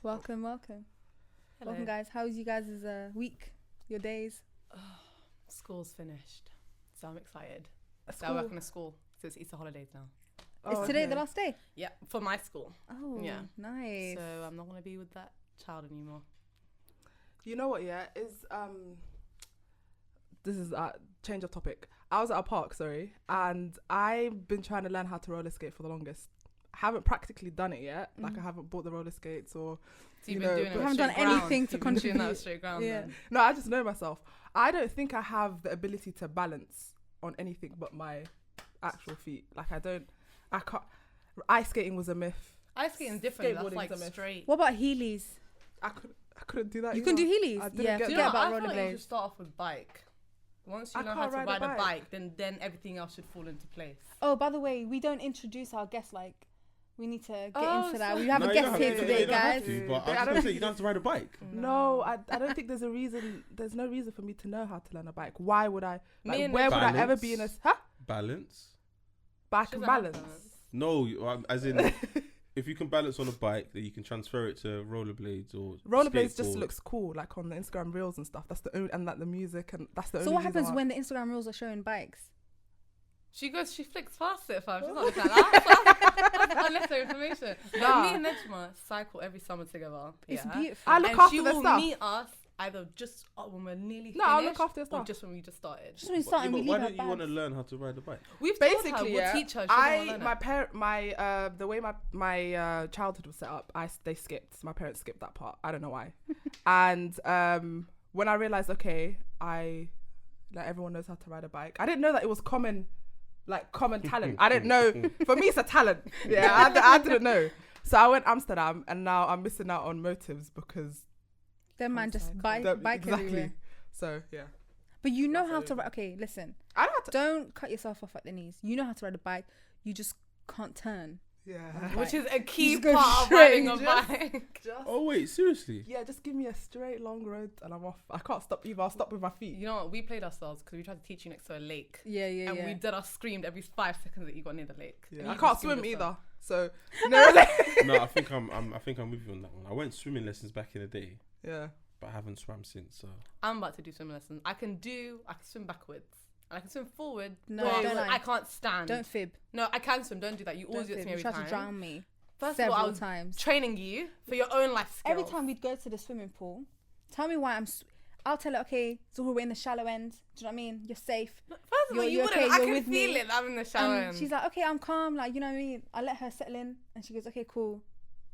Welcome. Hello. Welcome, guys. How's you guys' week? Your days? School's finished, so I'm excited. School? I work in a school, so it's Easter holidays now. Is today the last day? Yeah, for my school. Oh, yeah, nice. So I'm not gonna be with that child anymore. You know what? Yeah, this is a change of topic. I was at a park, and I've been trying to learn how to roller skate for the longest. Haven't practically done it yet. Like I haven't bought the roller skates or. So you've been doing it. You haven't done anything to contribute. That straight ground. Yeah. Then. No, I just know myself. I don't think I have the ability to balance on anything but my actual feet. Like I can't. Ice skating was a myth. Ice skating is different. That's Skateboarding's like a myth. straight. What about Heelys? I couldn't do that. You either. can do Heelys? I didn't Yeah, get forget that. about I feel like you rollerblades. should start off with bike. Once you I know how can't to ride ride a a bike, then everything else should fall into place. Oh, by the way, we don't introduce our guests. Like, we need to get into that. sorry. We have a guest here today, guys. But I don't think you don't have to ride a bike. No, I don't think there's a reason. There's no reason for me to know how to learn a bike. Why would I? Like, where would I ever be in a balance? Bike and balance? No, as in, if you can balance on a bike, then you can transfer it to rollerblades or rollerblades. Just skateboard. looks cool, like on the Instagram reels and stuff. That's the only, and like the music, and that's the only. So what reason happens why. when the Instagram reels are showing bikes? She flicks past it, fam. She's not looking at that. That's unnecessary information. Nah. Me and Nejma cycle every summer together. It's yeah. beautiful. I look And after she the will stuff. meet us either just when we're nearly No, I'll finished look after your or stuff. just when we just started. Just when we start and we but leave why our don't you want to bags. learn how to ride a bike? We've Basically, told her, yeah, we'll teach her. She doesn't wanna learn my it. the way my childhood was set up, they skipped. My parents skipped that part. I don't know why. And when I realized, okay, like everyone knows how to ride a bike. I didn't know that it was common talent. I didn't know. For me, it's a talent. Yeah, I didn't know. So I went Amsterdam, and now I'm missing out on motives because Them man just bike exactly. everywhere. So yeah, But you know how to ride. Okay, listen. I don't have to. Don't cut yourself off at the knees. You know how to ride a bike. You just can't turn. Yeah, Which is a key Just go part of straight. riding a bike. just Oh wait, seriously? yeah, just give me a straight long road and I'm off. I can't stop either. I'll stop with my feet. You know what? We played ourselves because we tried to teach you next to a lake. Yeah. And we did our screamed every 5 seconds that you got near the lake. Yeah, And I you can't just screamed swim yourself. either. So no. No, I think I'm with you on that one. I went swimming lessons back in the day, Yeah. but I haven't swam since. So I'm about to do swim lessons. I can swim backwards. And I can swim forward. No, but don't lie. I can't stand. Don't fib. No, I can swim. Don't do that. You always do it to me You every tried time. to drown me First several of all, I was times. training you for your own life skills. Every time we'd go to the swimming pool, tell me why I'll tell her, okay, so we're in the shallow end. Do you know what I mean? You're safe. First of all, you you're wouldn't. okay, I you're can with feel me. it. I'm in the shower. And she's like, okay, I'm calm. Like, you know what I mean? I let her settle in, and she goes, okay, cool.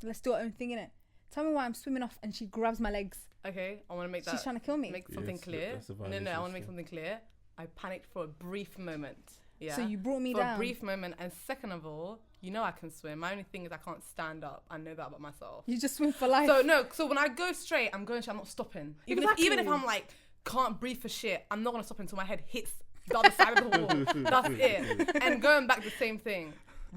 Let's do our own thing, innit? Tell me why I'm swimming off, and she grabs my legs. okay, I want to make that. She's trying to kill me. Make something Yes, clear. that's a No, I violation, want to make so. something clear. I panicked for a brief moment. Yeah. So you brought me for down. a brief moment, and second of all, you know I can swim. My only thing is I can't stand up. I know that about myself. You just swim for life. So no, so when I go straight, I'm going straight. I'm not stopping. Even if I'm like can't breathe for shit, I'm not gonna stop until my head hits the other side of the wall. That's it. And going back the same thing.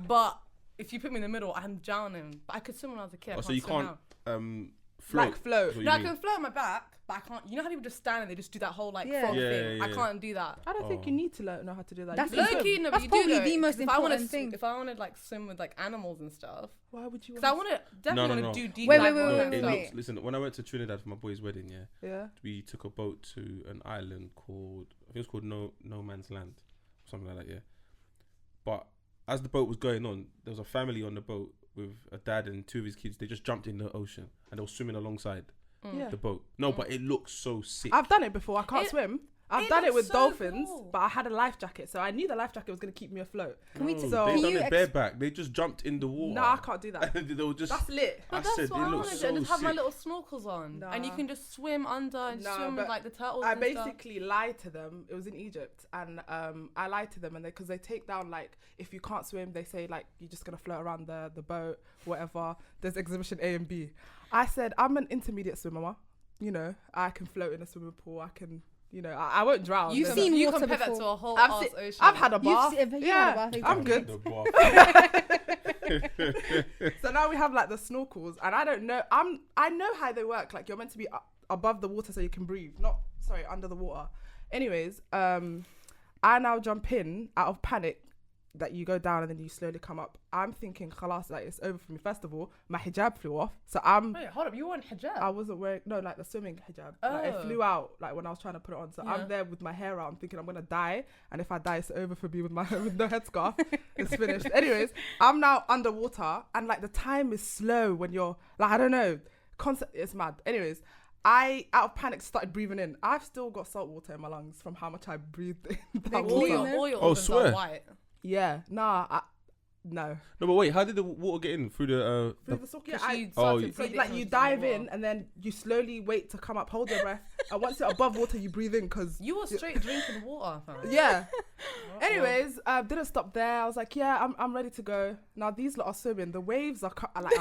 But if you put me in the middle, I'm drowning. But I could swim when I was a kid. I so you swim can't now. float. Like float. That's what No, you I mean. can float on my back, but I can't. You know how people just stand and they just do that whole like Yeah. frog Yeah, thing. yeah, I yeah. can't do that. I don't think you need to know how to do that. That's You can Low swim. key, no, but That's you probably do though, the most 'cause if I wanna important thing. If I want to like swim with like animals and stuff, Why would you? because I want to definitely No. want to do deep Wait, dive wait, on wait, that wait, It stuff. wait. looks, listen, when I went to Trinidad for my boy's wedding, Yeah. we took a boat to an island called, I think it was called No Man's Land, something like that, yeah. But as the boat was going on, there was a family on the boat with a dad and two of his kids. They just jumped in the ocean and they were swimming alongside Yeah. the boat. No, but it looks so sick. I've done it before. I can't It- swim. I've it done it looks with so dolphins, cool. but I had a life jacket, so I knew the life jacket was going to keep me afloat. Can we No, t- So- they Can done you it ex- bareback. They just jumped in the water. No, I can't do that. they were just. That's lit. But I that's said what it I looks want to do. so I just have my sick. little snorkels on, and you Nah. can just swim under and Nah, swim with but like the turtles. I and stuff. basically lied to them. It was in Egypt, and I lied to them, and because they take down like if you can't swim, they say like you're just gonna float around the boat, whatever. There's exhibition A and B. I said I'm an intermediate swimmer. You know, I can float in a swimming pool. I can, you know, I won't drown. You've There's seen you water compare that before. to a whole I've arse seen- ocean. I've had a You've bath. seen- you've Yeah, had a bath, I'm exactly. good. The bath. So now we have like the snorkels, and I don't know. I know how they work. Like you're meant to be above the water so you can breathe, not under the water. Anyways, I now jump in out of panic, that you go down and then you slowly come up. I'm thinking, khalas, like it's over for me. First of all, my hijab flew off, so Wait, hold up, you were on hijab? I wasn't wearing like the swimming hijab. Like, it flew out like when I was trying to put it on. So I'm there with my hair out. I'm thinking I'm gonna die, and if I die, it's over for me with no headscarf. It's finished. Anyways, I'm now underwater, and like the time is slow when you're like, I don't know, concept. It's mad. Anyways, I out of panic started breathing in. I've still got salt water in my lungs from how much I breathed in. All your organs are white. Yeah, no. No, but wait, how did the water get in through the? Through the socket. So like you dive in and then you slowly wait to come up, hold your breath, and once you're above water, you breathe in because you were straight drinking water. Fam. Yeah. Anyways, didn't stop there. I was like, yeah, I'm ready to go. Now these lot are swimming. The waves are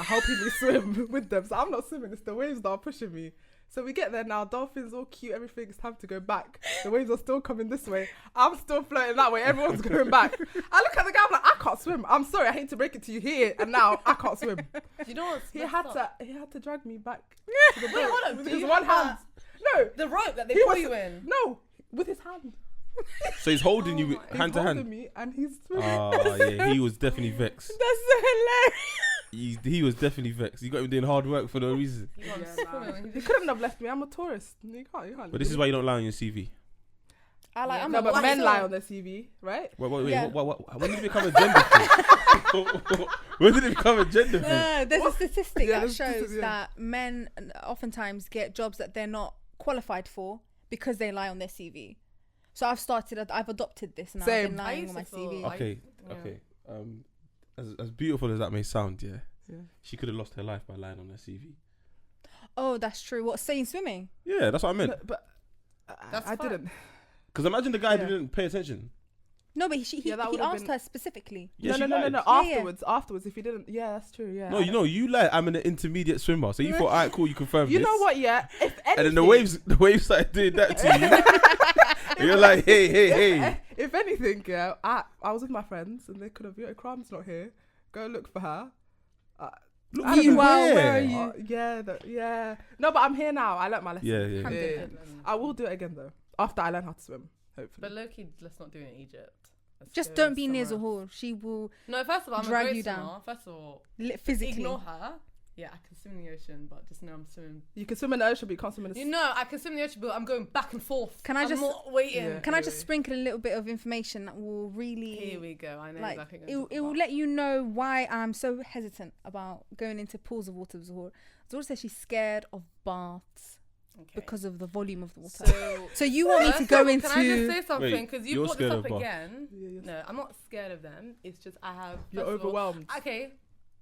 helping me swim with them, so I'm not swimming. It's the waves that are pushing me. So we get there now, dolphins all cute, everything, it's time to go back. The waves are still coming this way. I'm still floating that way, everyone's going back. I look at the guy, I'm like, I can't swim. I'm sorry, I hate to break it to you here and now, I can't swim. You know what? He had to drag me back to the boat. Wait, hold on. With his one hand. No. The rope that they put you in. No, with his hand. So he's holding you hand to hand. Me and he's swimming. Oh yeah, he was definitely vexed. That's so hilarious. He was definitely vexed. You got him doing hard work for no reason. He couldn't have left me. I'm a tourist. You can't. But this is why you don't lie on your CV. No, but men lie on their CV, right? Wait. Yeah. What, when did it become a gender thing? When did it become a gender thing? There's a statistic that shows that men oftentimes get jobs that they're not qualified for because they lie on their CV. So I've adopted this now. I've been lying on my CV. Okay. As beautiful as that may sound, she could have lost her life by lying on her CV. Oh, that's true. What, saying swimming? Yeah, that's what I meant. But I didn't. Because imagine the guy didn't pay attention. No, but he asked her specifically. Yeah, no. Afterwards, if he didn't, that's true. Yeah. No, you lied. I'm an intermediate swimmer, so you thought, alright, cool, you confirmed. You know what? Yeah. If anything, and then the waves started doing that to you. You're like, hey. If anything, I was with my friends and they could have. Cram's not here. Go look for her. Meanwhile, where are you? Yeah. No, but I'm here now. I learnt my lesson. Yeah. I will do it again though after I learn how to swim. Hopefully. But low-key, let's not do it in Egypt. Just don't be near Zahor. She will. No, first of all, I'm drag a great you swimmer. down. First of all, physically ignore her. Yeah, I can swim in the ocean, but just know I'm swimming. You can swim in the ocean, but you can't swim in the sea. You know, I can swim in the ocean, but I'm going back and forth. I'm not waiting. Yeah. Can I just sprinkle a little bit of information that will really... Here we go. I know exactly what it will let you know why I'm so hesitant about going into pools of water with Zahor. Zahor says she's scared of baths. Okay. Because of the volume of the water. So you want me to go into... Can I just say something? Because you brought this up baths. again. No, I'm not scared of them. It's just I have... You're overwhelmed. Okay,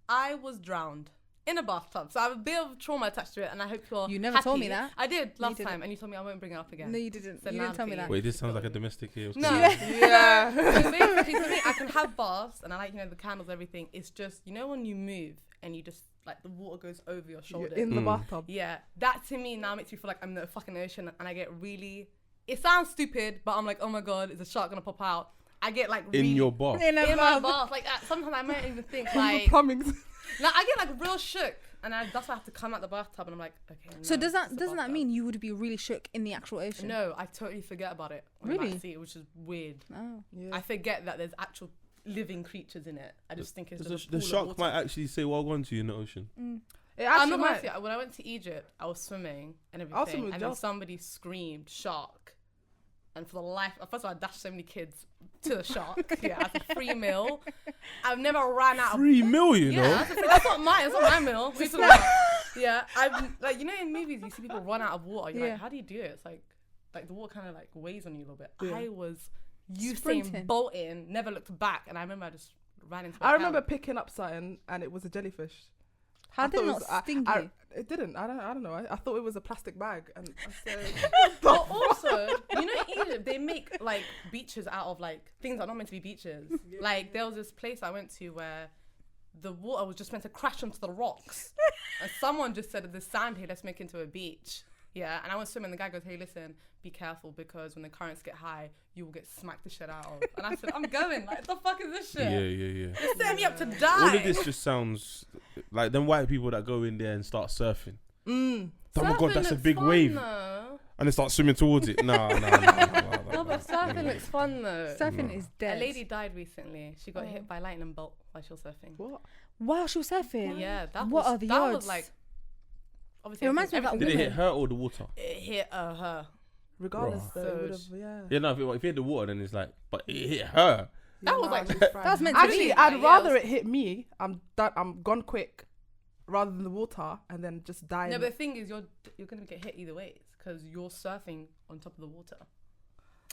I was drowned in a bathtub. So I have a bit of trauma attached to it, and I hope you're You never happy. told me that. I did last time, and you told me I won't bring it up again. No, you didn't. So you didn't tell me that. Wait, this sounds like a domestic here. No. Yeah. So basically, for me, I can have baths, and I like, the candles, everything. It's just, when you move, and you just... like the water goes over your shoulder. In the bathtub. Yeah. That to me now makes me feel like I'm in the fucking ocean and I get really... It sounds stupid, but I'm like, oh my God, is a shark going to pop out? I get like really... In your bath? In my bath. Like sometimes I might even think like... plumbing. Like I get like real shook and that's why I have to come out the bathtub and I'm like, okay. No, so doesn't that mean you would be really shook in the actual ocean? No, I totally forget about it. Really? I see it, which is weird. Oh. Yeah. I forget that there's actual living creatures in it. I just think it's the shark might actually say well gone to you in the ocean. I'm not gonna say, when I went to Egypt, I was swimming and everything, and then somebody screamed shark, and for the life, first of all, I dashed so many kids to the shark. Yeah, as a free meal. I've never ran out of 3 million. That's not mine. It's not my meal. What are you talking about? Yeah, I've like in movies you see people run out of water. You're like, how do you do it? It's like the water kind of like weighs on you a little bit. Yeah. I was Usain Bolting, never looked back, and I remember I just ran into. I remember picking up something and it was a jellyfish. How did it not sting you? It didn't. I don't know. I thought it was a plastic bag, and I said. But also, in Egypt they make like beaches out of like things that are not meant to be beaches. Like there was this place I went to where the water was just meant to crash onto the rocks, and someone just said, "There's sand here. Let's make it into a beach." Yeah, and I went swimming. The guy goes, "Hey, listen, be careful because when the currents get high, you will get smacked the shit out of." And I said, "I'm going. Like, what the fuck is this shit? Yeah. You're setting me up to die." All of this just sounds like them white people that go in there and start surfing. Oh my God, that's a big wave. Though. And they start swimming towards it. No. No, but surfing looks fun though. Surfing is dead. A lady died recently. She got hit by a lightning bolt while she was surfing. What? While she was surfing? Yeah, that what was, are the that odds? was like, obviously, It reminds me of that Did it woman. hit her or the water? it hit her. Regardless, Bruh. though, So it would have, Yeah, no. If it hit the water, then it's like, but it hit her. That was like That was meant to Actually, be. I'd Yeah, rather it it hit me. I'm done. I'm gone quick, rather than the water and then just die. No, but the thing is, you're gonna get hit either ways because you're surfing on top of the water.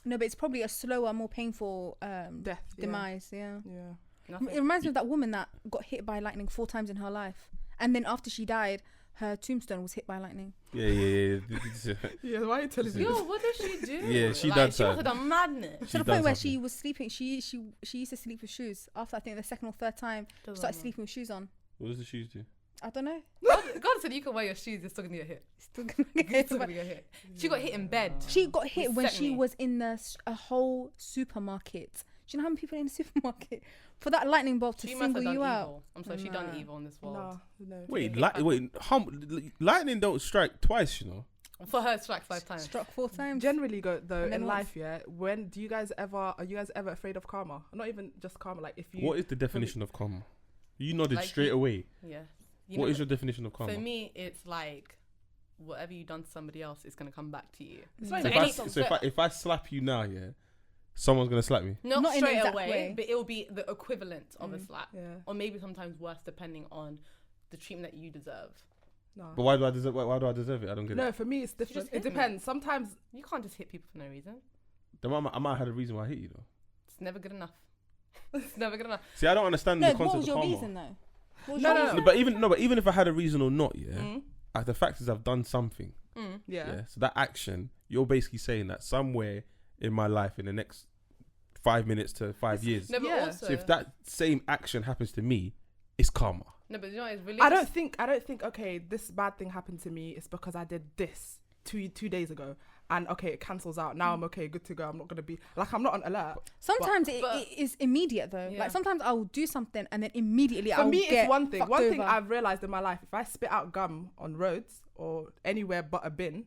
No, but it's probably a slower, more painful death. demise. Yeah. Yeah. It reminds me of that woman that got hit by lightning 4 times in her life, and then after she died, her tombstone was hit by lightning. Yeah. Yeah. Why are you telling me? Yo, what did she do? Yeah, she like, done She must have something. done madness. To She the done point where something. she was sleeping. She used to sleep with shoes. After I think the second or third time, she started sleeping with shoes on. What does the shoes do? I don't know. God said you can wear your shoes, you're still gonna get hit. Still gonna get You're hit still by- gonna get hit. She got hit in bed. She got hit With when she Stephanie. was in a whole supermarket. Do you know how many people are in the supermarket for that lightning bolt to She must have single done you out? evil. I'm sorry, she done Nah. evil in this world. No. Wait, Okay. lightning don't strike twice, you know. For her, it struck 5 times. Struck 4 times. Generally, though, And then in once. life, yeah. When do you guys ever? Are you guys ever afraid of karma? Not even just karma. Like if you. What is the definition of karma? You nodded Like straight you- away. Yeah. What is your definition of karma? For me, it's like whatever you done to somebody else is gonna come back to you. It's Mm. not So even any- about If I slap you now, yeah, someone's gonna slap me. Not in the straight exact away, way. but it will be the equivalent of a slap, Yeah. or maybe sometimes worse, depending on the treatment that you deserve. No. But why do I deserve? Why do I deserve it? I don't get No, it. for me it's different. just It hit me. depends. Sometimes You can't just hit people for no reason. Then I might have had a reason why I hit you though. It's never good enough. It's never good enough. See, I don't understand No, the what concept was of your karma. reason though? What was No, your no, reason? But even if I had a reason or not, yeah, Mm. the fact is I've done something. yeah. Yeah. So that action, you're basically saying that somewhere in my life, in the next 5 minutes to 5 years, No, but Yeah. also, so if that same action happens to me, it's karma. no, but you know, it's really. I don't think. Okay, this bad thing happened to me. It's because I did this two days ago, and okay, it cancels out. Now I'm okay, good to go. I'm not gonna be like I'm not on alert. Sometimes but- it is immediate though. Yeah. Like sometimes I will do something and then immediately For I'll me, get it's one thing. fucked One thing over. I've realized in my life: if I spit out gum on roads or anywhere but a bin,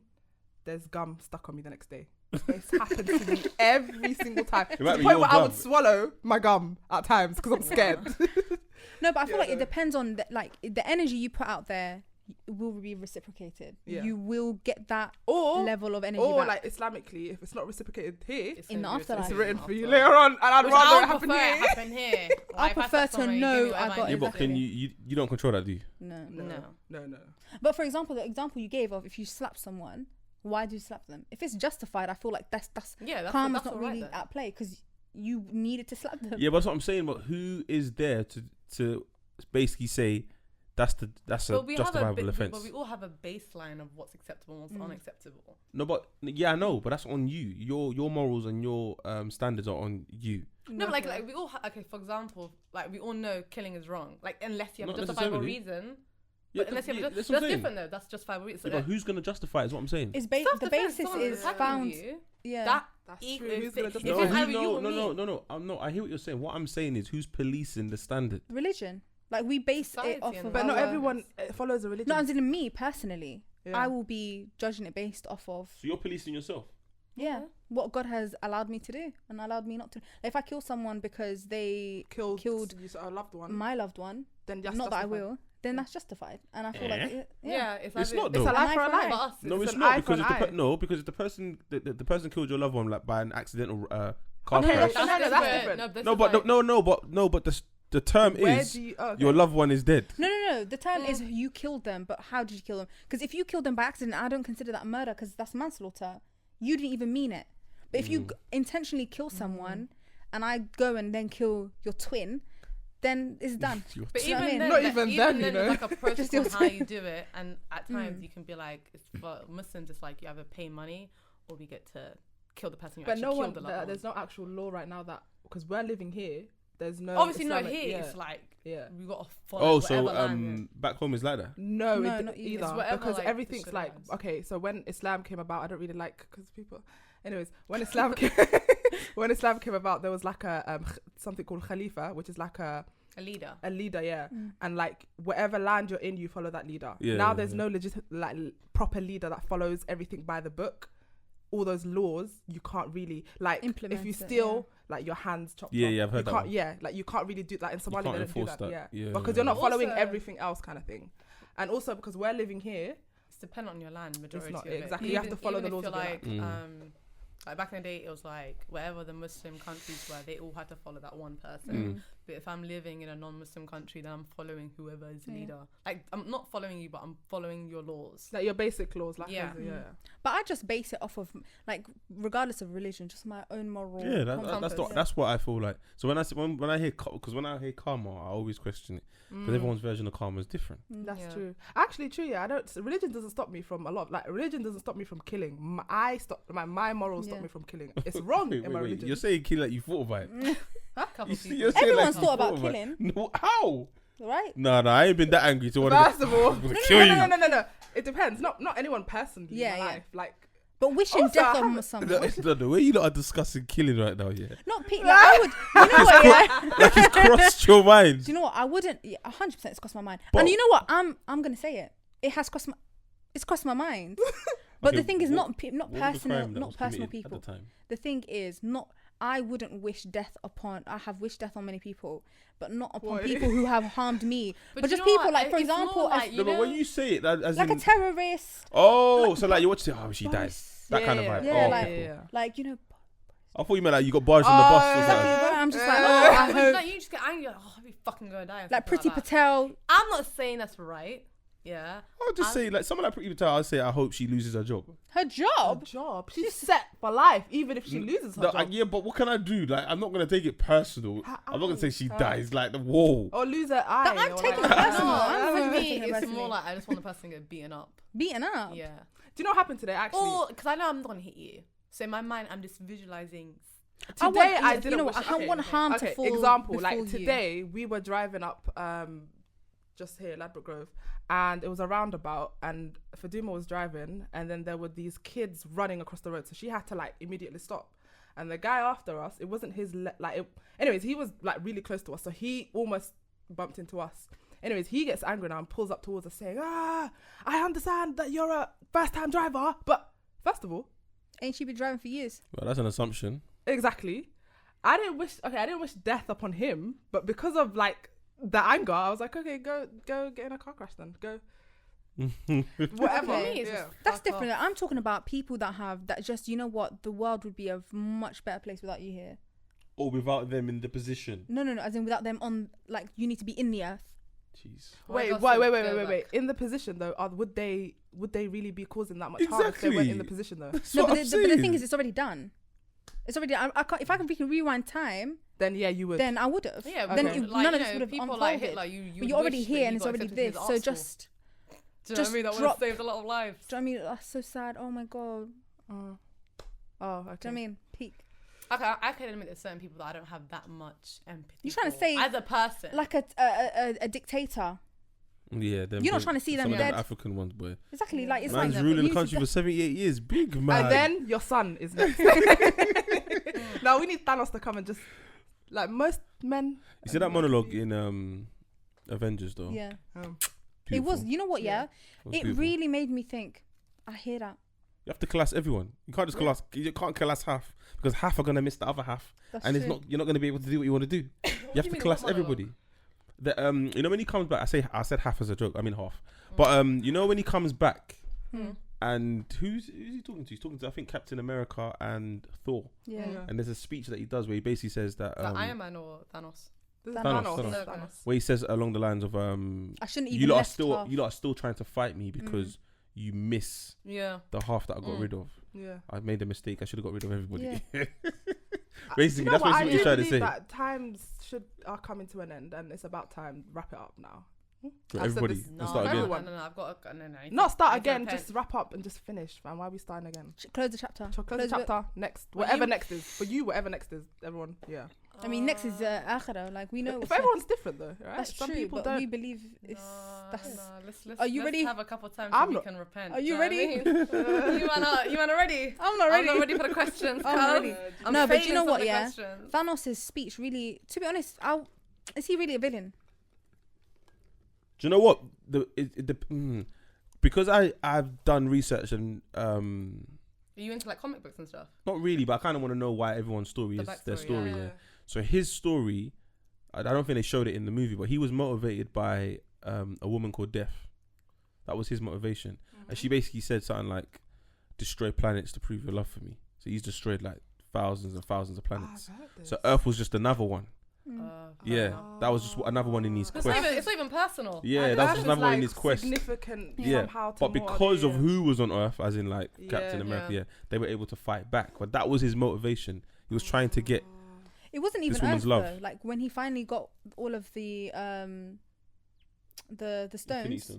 there's gum stuck on me the next day. It's happened to me every single time. To the might point be where your I would gum. swallow my gum at times because I'm scared. No, but I feel like Yeah. it depends on the energy you put out there will be reciprocated. Yeah. You will get that or level of energy or back. like Islamically, if it's not reciprocated here, It's in the gonna be afterlife. it's reciprocated written in for you afterlife. later on, and I'd Which rather I it would happen prefer here. it happen here. I Like, if prefer slap to someone, you know give me I whatever got I Yeah, need. but can Exactly. you don't control that, do you? no. No. But for example, the example you gave of if you slap someone, why do you slap them? If it's justified, I feel like that's Yeah, that's karma's that's not all right really then. at play because you needed to slap them. Yeah, but that's what I'm saying. But who is there to basically say that's a But we justifiable but offence? we all have a baseline of what's acceptable and what's unacceptable. No, but yeah, I know, but that's on you. Your morals and your standards are on you. No, but like we all okay. For example, like we all know killing is wrong. Like unless you have Not a justifiable necessarily. reason. Yeah, But unless you have a that's that's what I'm saying. different though. That's justifiable reason. So Yeah, but who's gonna justify it? Is what I'm saying. It's the self-defense, basis someone is attacking found. you, Yeah. That That's if true. Who's it- gonna if justify it's it? either you or me. No. I hear what you're saying. What I'm saying is who's policing the standard. Religion. Like we base Society it off and of. But not our- everyone follows a religion. No, as in me personally, Yeah. I will be judging it based off of So you're policing yourself. what God has allowed me to do and allowed me not to. Like if I kill someone because they killed killed a loved one, my loved one, then just not that I justified. will, then that's justified. And I feel like It's It's either- not It's though. a life for a An eye for an life. eye. for us. No, it's an not eye because for if an eye. because if the person killed your loved one like by an accidental car Okay, crash. that's different. But the term Where is do you? Oh, okay. your loved one is dead. No. The term is you killed them, but how did you kill them? Because if you killed them by accident, I don't consider that murder because that's manslaughter. You didn't even mean it. But if you intentionally kill someone and I go and then kill your twin, then it's done. But Do you know what I even mean? then, Not like, even even then, then, you know. there's like a process your on how twin. you do it, and at times you can be like, it's for Muslims, it's like you either pay money or we get to kill the person you But actually no killed one. the loved one. There's no actual law right now that because we're living here. There's no. Obviously, no. Islamic- Here yeah. it's like Yeah. we got to follow. Oh, so whatever land back home is like that. No, No, it, not either. either. It's whatever, Because like, everything's the like Shariahs. okay. So when Islam came about, I don't really like because people. Anyways, when Islam came, when Islam came about, there was like a something called Khalifa, which is like a leader. a leader, yeah. And like whatever land you're in, you follow that leader. Yeah, now yeah, there's yeah. no legit like proper leader that follows everything by the book. all those laws, you can't really like Implement if you it, steal, like your hands chopped off. Yeah, I've heard you that can't, one. yeah, like you can't really do that in Somalia. can't They don't do enforce that, that. yeah, Yeah, because yeah. you're not following Also- everything else, kind of thing. And also because we're living here, It's dependent on your land, majority not- of it. exactly, you have to follow the laws Even of if your you're land. like back in the day, it was like wherever the Muslim countries were, they all had to follow that one person. Mm. But if I'm living in a non-Muslim country, then I'm following whoever is the Yeah. leader. Like I'm not following you, but I'm following your laws. like your basic laws, like Yeah. yeah. But I just base it off of like, regardless of religion, just my own moral. Yeah, compass. that's what I feel like. So when I hear karma, I always question it because everyone's version of karma is different. That's Yeah. true. Actually, true. Yeah, I don't. Religion doesn't stop me from a lot. Like religion doesn't stop me from killing. My morals stop Yeah. me from killing. It's wrong in my religion. You're saying kill like you thought about it. Couple You see, people. you're saying Everyone's you thought about it. killing. No, how? Right? No, I ain't been that angry to want First of all, to kill you. no. It depends. Not anyone personally. Yeah, in my yeah. life. Like But wishing Also, I death on haven't- someone. No, the way you lot are discussing killing right now, yeah. Not like I would. You know what? Yeah. Like it's crossed your mind. Do you know what? I wouldn't. 100% it's crossed my mind. But- And you know what? I'm gonna say it. It has crossed my. It's crossed my mind. But Okay, the thing is, what- not what was the personal, crime that not was personal committed people. at the time? The thing is, not. I wouldn't wish death upon. I have wished death on many people, but not upon What? people who have harmed me. But you just know people what? like, for It's more example, like, as, No, but when you say it, that, as like in, a terrorist. oh, so like you watch it, oh, she died. Boris. That kind of vibe. Yeah, oh, like- okay, cool. Like, you know, I thought you meant like you got barged on the bus or exactly. something. Bro, I'm just like, Yeah. oh, I Like, hope. like, you just get angry. Like, oh, I'll be fucking gonna die. and Like something Priti that. Patel. I'm not saying that's right. Yeah. I'll just say like someone like Pretty Patel. I'll say I hope she loses her job. Her job. job. She's set for life, even if she loses her No, job. yeah, but what can I do? Like I'm not gonna take it personal. I'm not gonna say she dies. Like the whoa. Or lose her eye. I'm or taking like- it personal. No, I'm for really me, taking it it's personally. more like I just want the person to get beaten up. Beaten up. Yeah. Do you know what happened today? Actually, Or because I know I'm not gonna hit you, so in my mind I'm just visualizing. today I you didn't. know wish, what? I okay, want harm to okay, fall. example, before like you. today we were driving up just here Ladbroke Grove, and it was a roundabout, and Faduma was driving, and then there were these kids running across the road, so she had to like immediately stop. And the guy after us, it wasn't his anyways, he was like really close to us, so he almost bumped into us. Anyways, he gets angry now and pulls up towards us saying, I understand that you're a first time driver, but first of all, Ain't she been driving for years? Well, that's an assumption. exactly. I didn't wish death upon him, but because of like the anger, I was like, okay, go get in a car crash then. Go. Whatever. Okay. Me, it's Yeah. just That's fuck different. off. I'm talking about people that have that. Just, you know what? The world would be a much better place without you here. Or without them in the position. No. As in without them on. Like, you need to be in the earth. Jeez. Wait. Go back. In the position though, would they really be causing that much harm if they weren't in the Exactly. position though? That's No, what but I'm the thing saying. is, it's already done. It's already. I can't. If I can freaking rewind time, Then yeah, you would. then I would have. Yeah, Then okay. it, like, none you of this know, would have people unfolded. like Hitler, you But you're already wish here, that and you it's got already accepted this. into So the just. arsenal. Do you know what I just mean? That would have drop- saved a lot of lives. Do you know what I mean? That's so sad. Oh my god. Oh, okay. Do you know what I mean? Peak. Okay, I can admit there's certain people that I don't have that much empathy. You're trying to for say as a person. Like a dictator. Yeah, You're not trying to see them some of dead. African ones, boy. Exactly. Like, it's Man's like ruling you the need country to for 78 years. Big man. And then your son is next. Now we need Thanos to come and just like most men. You see that monologue in Avengers though? Yeah. It Beautiful. was. You know what? Yeah. It was It beautiful. really made me think. I hear that. You have to class everyone. You can't just class. You can't class half because half are gonna miss the other half, That's and it's true. not. You're not gonna be able to do what you want to do. You have to mean, class what monologue? everybody. The you know when he comes back, I said half as a joke. I mean half. But you know when he comes back, and who's he talking to? He's talking to I think Captain America and Thor. Yeah. And there's a speech that he does where he basically says that Is that Iron Man or Thanos? This is Thanos, Thanos. Thanos. where he says along the lines of I shouldn't even. you lot left half. are still trying to fight me because you miss Yeah. the half that I got rid of. Yeah. I made a mistake. I should have got rid of everybody. Yeah. Basically, You know that's what? basically what I he's do trying to believe say. that times are coming to an end, and it's about time. Wrap it up now. For I've said everybody, this- and No, start no, again. Everyone. no, I've got a, no. Not start I need to again. repent. Just wrap up and just finish. Man, why are we starting again? Close the chapter. Close the it. chapter. Next, Well, whatever you- next is for you. Whatever next is, everyone. Yeah. I mean, next is akhirah. Like, we know. If everyone's different though, right? that's Some true, people but don't. we believe it's. That's. Let's Are you ready? have a couple times I'm so we not- can repent. Are you do know what I mean? you wanna ready? I'm not ready. I'm not ready for the questions. I'm cuz. ready. I'm No, but you failing know some what, of the yeah? questions. Thanos' speech really, to be honest, is he really a villain? Do you know what? Because I've done research and Are you into like comic books and stuff? Not really, but I kind of want to know why everyone's story is their story. Yeah. So his story, I don't think they showed it in the movie, but he was motivated by a woman called Death. That was his motivation, and she basically said something like, "Destroy planets to prove your love for me." So he's destroyed like thousands and thousands of planets. So Earth was just another one. That was just another one in his quest. It's not even personal. Yeah, that's just another one in his quest. Significant. Yeah, but because of who was on Earth, as in like Captain America, they were able to fight back. But that was his motivation. He was trying to get. It wasn't even Earth though. Like when he finally got all of the stones,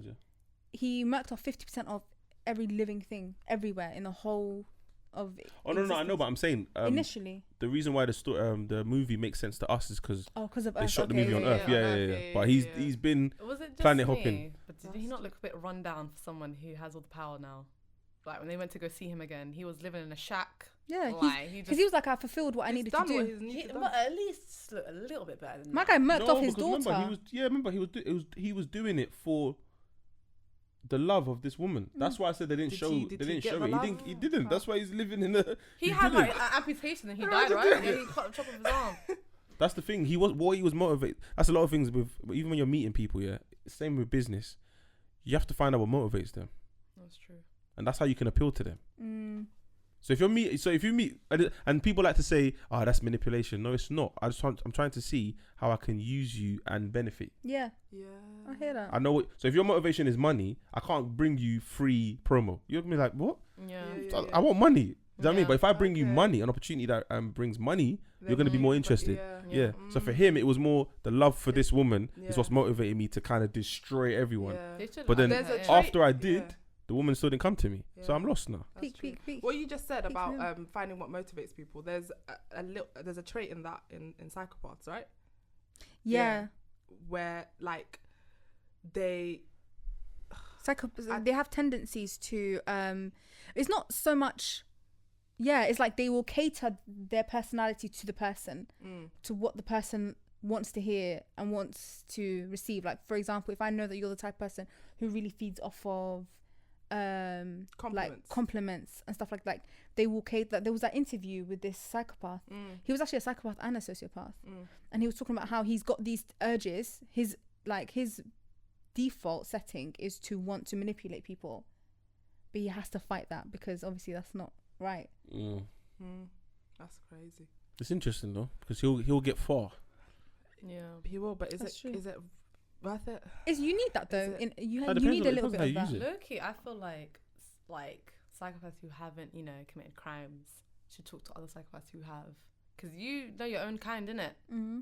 he murked off 50% of every living thing everywhere in the whole of no, I know, but I'm saying initially the reason why the movie makes sense to us is because they Earth. shot the movie on Earth. Yeah. But he's been planet hopping. But did he not look a bit run down for someone who has all the power now? Like when they went to go see him again, he was living in a shack. Yeah, because he was like, I fulfilled what I needed to do. But at least look a little bit better than my guy murked off his daughter. Remember he was doing it for the love of this woman. That's why I said they didn't show it. He didn't. That's why he's living in the. He had like an amputation and he died, right? Yeah, he cut the top of his arm. That's the thing. He was motivated. That's a lot of things with even when you're meeting people. Yeah, same with business. You have to find out what motivates them. That's true. And that's how you can appeal to them. So if you meet, and people like to say, "Oh, that's manipulation." No, it's not. I'm trying to see how I can use you and benefit. Yeah. I hear that. I know. So if your motivation is money, I can't bring you free promo. You're gonna be like, what? Yeah. I want money. You know what I mean? But if I bring you money, an opportunity that brings money, you're gonna be more interested. Yeah. So for him, it was more the love for this woman is what's motivating me to kind of destroy everyone. But then after I did. The woman still didn't come to me, so I'm lost now. Peak. What you just said about finding what motivates people. There's a trait in that in psychopaths, right? Yeah. Where like they have tendencies to it's not so much. Yeah, it's like they will cater their personality to the person, to what the person wants to hear and wants to receive. Like for example, if I know that you're the type of person who really feeds off of compliments and stuff like that, they will cater that. There was that interview with this psychopath. He was actually a psychopath and a sociopath, and he was talking about how he's got these urges. His default setting is to want to manipulate people, but he has to fight that because obviously that's not right. That's crazy. It's interesting though because he'll get far. Yeah, he will. But is it worth it? You need that though. You need a little bit of that. Low-key, I feel like psychopaths who haven't, committed crimes should talk to other psychopaths who have, because you know your own kind, innit?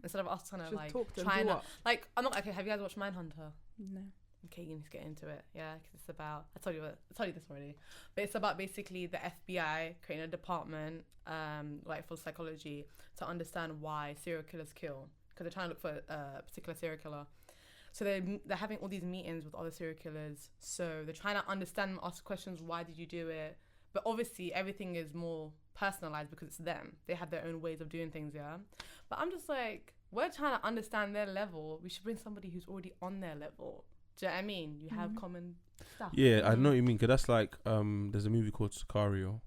Instead of us trying to I'm not okay. Have you guys watched Mindhunter? No. Okay, you need to get into it. Yeah, because it's about. I told you this already, but it's about basically the FBI creating a department, for psychology to understand why serial killers kill, because they're trying to look for a particular serial killer. So they're having all these meetings with other serial killers. So they're trying to understand and ask questions. Why did you do it? But obviously everything is more personalized because it's them. They have their own ways of doing things, yeah? But I'm just like, we're trying to understand their level. We should bring somebody who's already on their level. Do you know what I mean? You have common stuff. Yeah, I know what you mean. Because that's like, there's a movie called Sicario.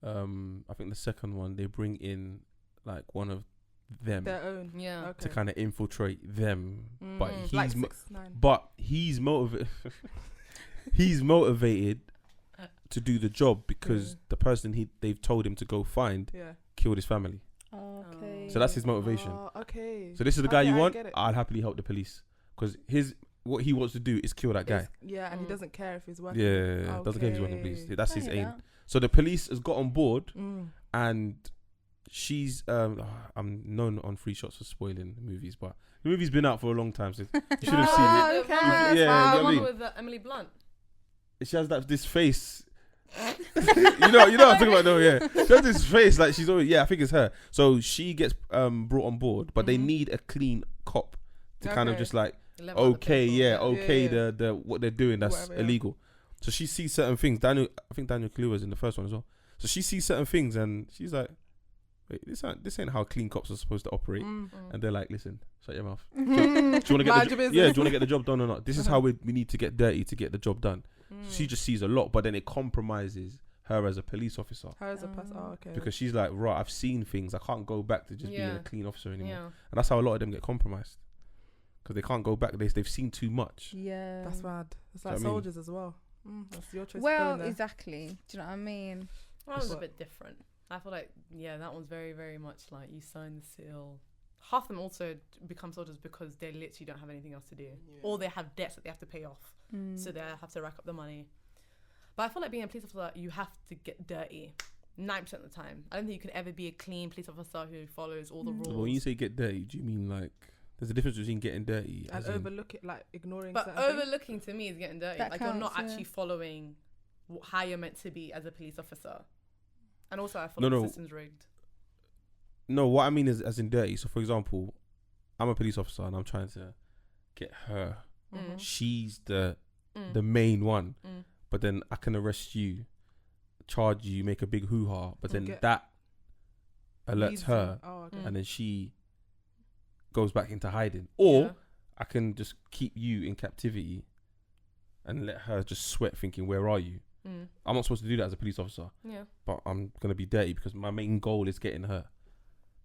I think the second one, they bring in like one of them, their own, to kind of infiltrate them, but he's motivated. He's motivated to do the job because the person they've told him to go find killed his family. Okay. So that's his motivation. Okay. So this is the guy you want. I'll happily help the police because what he wants to do is kill that guy. And he doesn't care if he's working. Doesn't care if he's working police. That's his aim. So the police has got on board and. She's I'm known on Free Shots for spoiling movies, but the movie's been out for a long time, so you should have seen it. Okay. The one with Emily Blunt. She has this face. you know what I'm talking about though, yeah. She has this face like she's always I think it's her. So she gets brought on board, but they need a clean cop to kind of just like the what they're doing that's illegal. So she sees certain things. I think Daniel Kaluuya's in the first one as well. So she sees certain things and she's like, wait, this ain't how clean cops are supposed to operate. And they're like, listen, shut your mouth. Do you want to get do you want to get the job done or not? This is how we need to get dirty to get the job done. She just sees a lot, but then it compromises her as a police officer. Her as a person. Oh, okay. Because she's like, right, I've seen things. I can't go back to just being Yeah. a clean officer anymore. Yeah. And that's how a lot of them get compromised. Because they can't go back. They've seen too much. Yeah. That's mad. It's Do like you know what I mean? soldiers as well. That's your choice. Well, exactly. Do you know what I mean? That was a But- bit different. I feel like, yeah, that one's very, very much like you sign the seal. Half of them also become soldiers because they literally don't have anything else to do. Or they have debts that they have to pay off. So they have to rack up the money. But I feel like being a police officer, you have to get dirty 9% of the time. I don't think you can ever be a clean police officer who follows all the rules. When you say get dirty, do you mean like there's a difference between getting dirty And as in, overlook it, like ignoring. But certain things. overlooking to me is getting dirty. That Like you're not counts, actually following how you're meant to be as a police officer. And also I feel No, like no. the system's rigged. No, what I mean is as in dirty. So for example, I'm a police officer and I'm trying to get her. Mm. She's the main one. But then I can arrest you, charge you, make a big hoo-ha, but then Get- that alerts Leads her, them. Oh, okay. Mm. and then she goes back into hiding. Or Yeah. I can just keep you in captivity and let her just sweat thinking, where are you? Mm. I'm not supposed to do that as a police officer, Yeah. but I'm going to be dirty because my main goal is getting her.